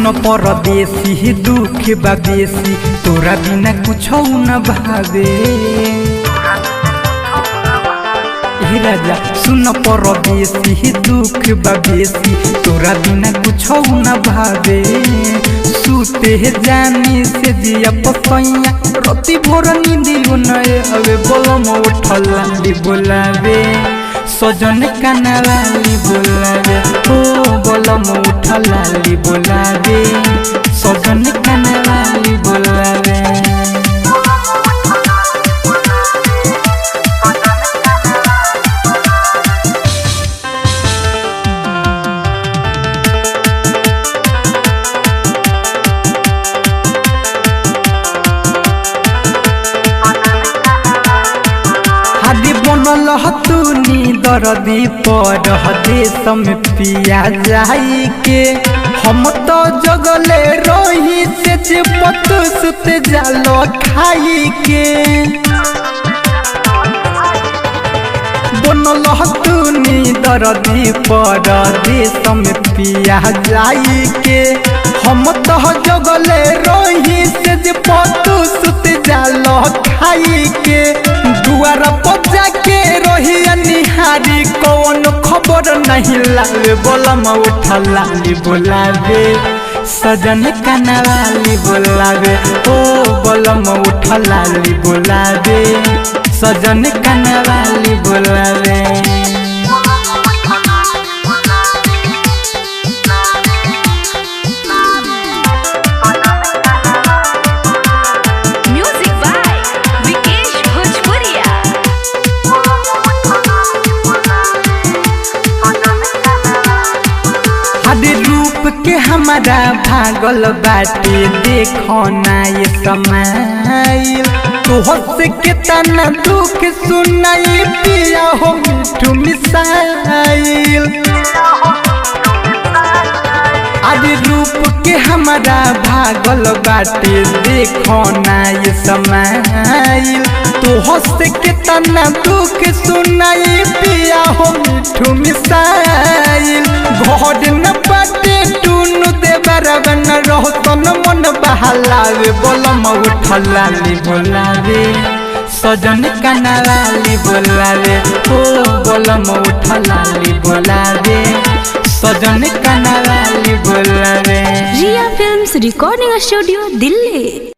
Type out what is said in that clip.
सुन परदेसी दुख बा बेसी तोरा बिना कुछ न भावे। हे राजा सुन परदेसी दुख बा बेसी तोरा बिना कुछ न भावे। सूते जानी से जिया पसैया रति भोर नींदियो नए हवे बोलम उठलाली बोलावे सजन कनावाली बोलावे ओ बोलम उठलाली बोलावे सजन कनावाली बोलावे। बनल तूनी दर्दी पर देश में पिया जाई के हम तो जगले रही से पत सुते जालो खाई के। बनल तूनी दर्दी पर देश में पिया जाई के हम तो जगले रही से पत सुते जालो खाई के। दुआर पजा के रही निहारी कौन खबर नहीं लावे बोलम उठलाली बोलावे सजन कनावाली बोलावे ओ बोलम उठलाली बोलावे सजन कनावाली बोलावे। के हमारा भागल बाटे देखो ना ये समय तोहर से कितना दुख सुनाई पिया हो मिठू मिसाइल। आदि रूप के हमारा भागल बाटे देखो ना ये समय तोहर से कितना दुख सुनाई पिया हो मिठू मिसाइल। घर न बाटे टूनु दे बरवन रहो तन मन बहलावे बोलम उठलाली बोलावे सजन कनावाली बोलावे ओ बोलम उठलाली बोलावे सजन कनावाली बोलावे। रिया फिल्म्स रिकॉर्डिंग स्टूडियो दिल्ली।